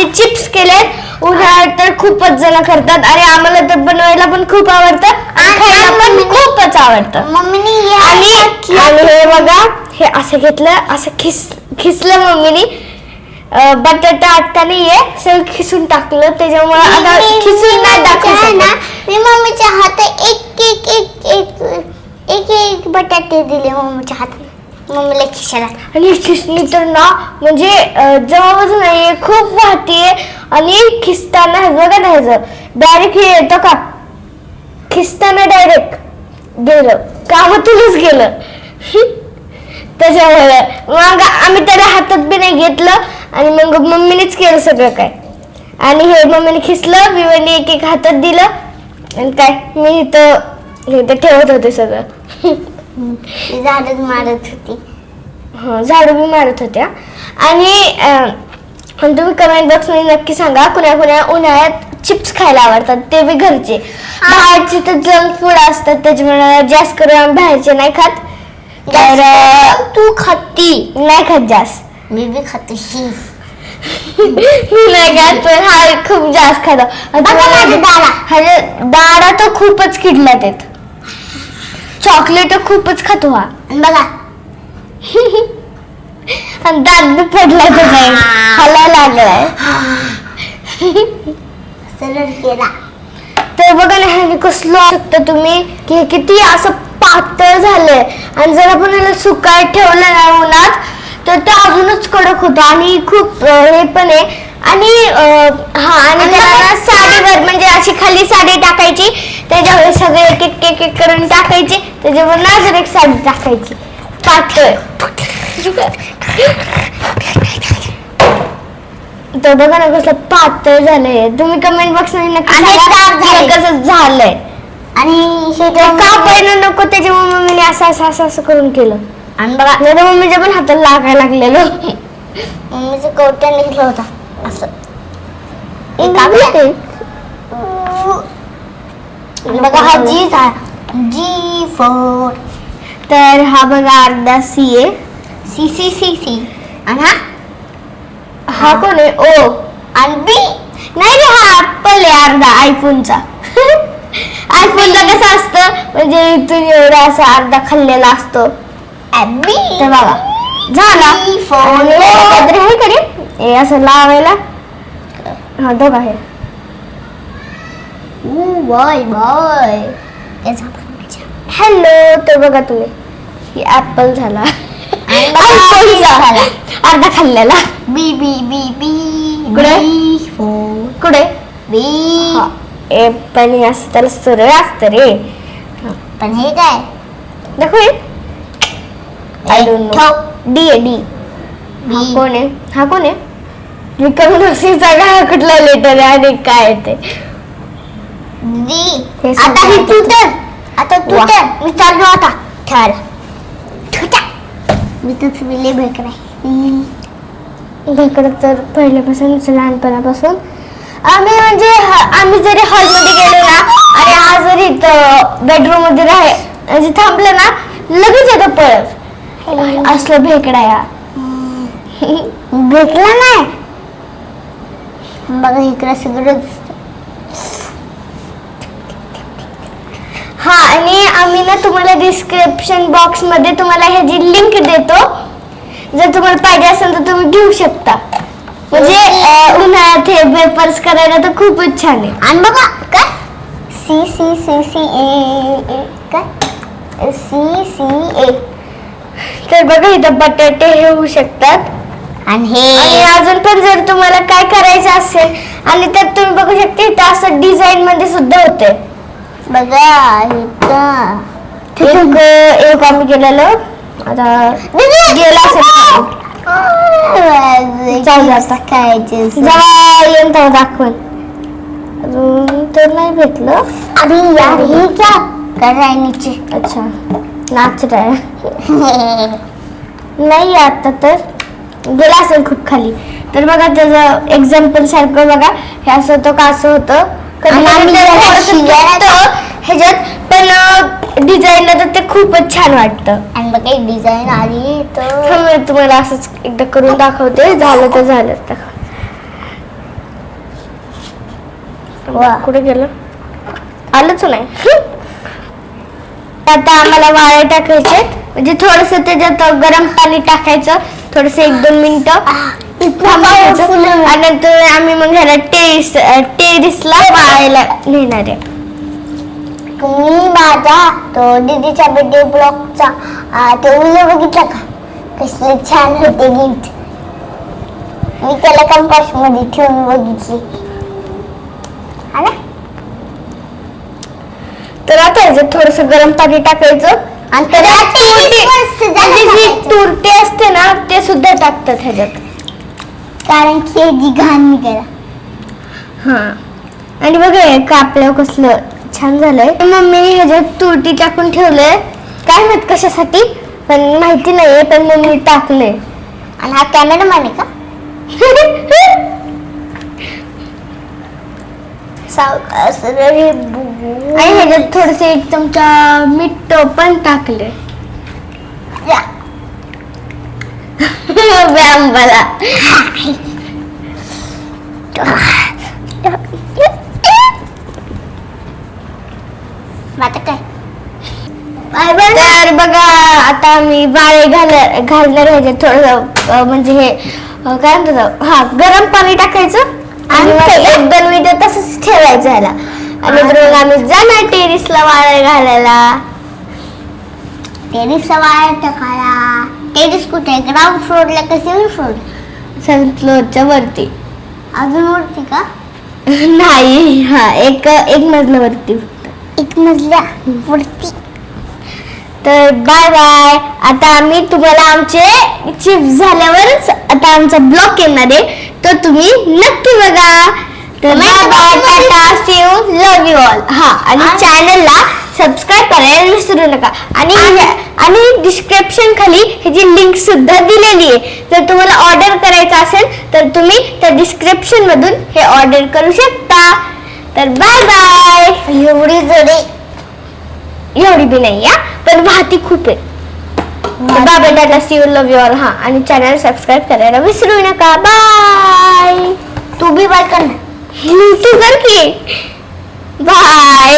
आम्ही चिप्स केलेत. उन्हाळ्यात तर खूपच जण करतात आणि आम्हाला तर बनवायला पण खूप आवडतं आणि खायला पण खूपच आवडतं. मम्मीने आणि हे बघा, हे असं घेतलं, असं खिसलं मम्मीने. बटाटा आता नाहीये, सगळं खिसून टाकलं, त्याच्यामुळे आता खिसून नाही टाकलं ना. मी मम्मीच्या हातात एक बटाटे दिले मम्मीच्या हातात, मम्मीला खिशाला. आणि खिसणी तर ना म्हणजे जवळच नाहीये, खूप वाहतीये. आणि खिसताना हे बघा ना, डायरेक्ट हे येतं का, खिसताना डायरेक्ट गेलं, कामातूनच गेलं. त्याच्यामुळे मग आम्ही त्याला हातात बी नाही घेतलं आणि मग मम्मीनेच केलं सगळं काय. आणि हे मम्मीने खिसलं, विवाने एक एक हातात दिलं आणि काय मी इथं ठेवत होते सगळं. झाडच मारत होती. झाडू बी मारत होत्या. आणि तुम्ही कमेंट बॉक्स मध्ये नक्की सांगा कुणा उन्हाळ्यात चिप्स खायला आवडतात, ते बी घरचे. बाहेरचे तर जंक फूड असतात, त्याच्यामुळे जास्त करून आम्ही बाहेरचे नाही खात. तर तू खाती? नाही खात जास्त. मी बी खाते. मी नाही खात, पण हा खूप जास्त खातो. दाडा तर खूपच किडल्यात आहेत. चॉकलेट खूपच खातो हा. बघा आणि दात बी पडलाय त्याचा, हलायला लागलाय. सरळ केला. तर बघा ना, ह्याने कसलं शकतं तुम्ही की हे किती असं पातळ झालंय. आणि जर आपण याला सुकाय ठेवलं ना उन्हात तर ते अजूनच कडक होतं आणि खूप हे पण आहे. आणि आणि त्याला साडीवर म्हणजे अशी खाली साडी टाकायची, त्याच्यावर सगळे एक एक करून टाकायचे, त्याच्यावर नजर एक साडी टाकायची पातळ. तर बघा ना कसं पातळ झालंय. तुम्ही कमेंट बॉक्स मध्ये नक्की सांगा कसं झालंय. आणि का पहिलं नको, त्याच्यामुळे मम्मीने असं करून केलं. आणि बघा नाही मम्मीच्या पण हाताला लागायला लागलेलं. मम्मीचं कवट्या निघलं होता असं. बघा हा G for. तर हा बघा अर्धा C आहे. C. आणि हा कोण आहे? O. आणि B नाही रे, हा ऍपल आहे अर्धा आयफोनचा. आयफोनचा कसं असतं म्हणजे इथून एवढा असा अर्धा खाल्लेला असतो. B तर बघा झाला. काहीतरी आहे का रे हे असं लावायला? हा दोघ आहे. Boy hello. तर बघा तुम्ही ऍपल झाला, अर्धा खाल्लेला. बी कुठे कुठे बी. पण हे असं त्याला सरळ असतं रे. पण हे काय दाखव. I don't know. डी आहे डी. हा कोण आहे? विक्रमसिंगचा काय कुठला लेटर आहे आणि काय ते? डी. आता ही तू तर मी चाललो आता. मी तर तुला भेटणार तर पहिल्यापासून लहानपणापासून आम्ही जरी हॉलमध्ये गेलो ना आणि हा जरी बेडरूम मध्ये म्हणजे थांबलं ना लगेच येतो पळत. असलं भेकडा या भेटला नाही. बघा इकडे सगळं. हा आणि आम्ही ना तुम्हाला डिस्क्रिप्शन बॉक्स मध्ये तुम्हाला ह्याची लिंक देतो. जर तुम्हाला पाहिजे असेल तर तुम्ही घेऊ शकता. म्हणजे उन्हाळ्यात हे वेपर्स करायला तर खूपच छान आहे. आणि बघा काय CCA. तर बघा इथं बटाटे हे होऊ शकतात. आणि अजून पण जर तुम्हाला काय करायचं असेल आणि तर तुम्ही बघू शकता इथं असं डिझाईन मध्ये सुद्धा होते. बघा एक आम्ही गेलेलो आता गेला असेल जेव्हा दाखवून अजून तर नाही भेटलं. अरे यार हे क्या कर रहा है नीचे? अच्छा नाच रहा है. नाही आता तर गेला असेल खूप खाली. तर बघा त्याचं एक्झाम्पल सारखं बघा हे असं होतं का असं होतं ह्याच्यात पण डिझाईनला तर ते खूपच छान वाटतं. आणि बघा एक डिझाईन आली तर तुम्हाला असंच एकदा करून दाखवते. झालं तर झालं. वा. कुठे गेलं आलंच नाही. आता आम्हाला वाळे टाकायचे म्हणजे थोडस त्याच्यात गरम पाणी टाकायचं थोडस 1-2 मिनिटं थांबायचं आणि नंतर आम्ही मग ह्याला टेरिसला वाळायला नेणार आहे. तुम्ही माझा तो दीदीच्या बर्थडे ब्लॉगचा ते व्हिडिओ बघितला का कसले छान होते गिफ्ट. मी त्याला कंपास मध्ये ठेवून बघितली. हा ना. तर आता ह्याच्यात थोडस गरम पाणी टाकायचं आणि त्याच्यात जी तुरटी असते ना ते सुद्धा टाकतात ह्याच्यात. कारण की जी घाण निघाला. हा आणि बघा हे कापल्यावर कसलं छान झालंय. मम्मीने ह्याच्यात तुरटी टाकून ठेवलंय काय माहित कशासाठी पण माहिती नाहीये पण मम्मी टाकले. आणि हा कॅमेरामॅन आहे का. आणि ह्याच्यात थोडस 1 चमचा मीठ पण टाकले. व्यायामाला आता काय तर बघा आता मी वाळे घालणार ह्याच्यात थोडस म्हणजे हे काय म्हणतात हा गरम पाणी टाकायचं आणि 1-2 मिनिटं तसंच ठेवायचं ह्याला आणि मग आम्ही जाणार टेरिसला वाळे घालायला. टेरिसला वाळा टाकायला. टेरिस कुठे ग्राउंड फ्लोअरला का सिव्हिल फ्लोअर. 7th फ्लोअरच्या वरती. अजून वरती का. नाही हा एक मजल्यावरती फक्त. 1 मजल्या वरती. तर बाय बाय. आता आम्ही तुम्हाला आमचे चिप्स झाल्यावरच आता आमचा ब्लॉग येणार आहे तर तुम्ही नक्की बघा. तर bye bye tata see you love you all. हा आणि चॅनलला सबस्क्राईब करायला विसरू नका आणि डिस्क्रिप्शन खाली ह्याची लिंक सुद्धा दिलेली आहे. जर तुम्हाला ऑर्डर करायचं असेल तर तुम्ही त्या डिस्क्रिप्शन मधून हे ऑर्डर करू शकता. तर बाय बाय. एवढी बी नाही या पण वाहती खूप आहे. Bye tata see you love you all. हा आणि चॅनल सबस्क्राईब करायला विसरू नका. बाय. तू बी बाय कर ना. तू कर की बाय.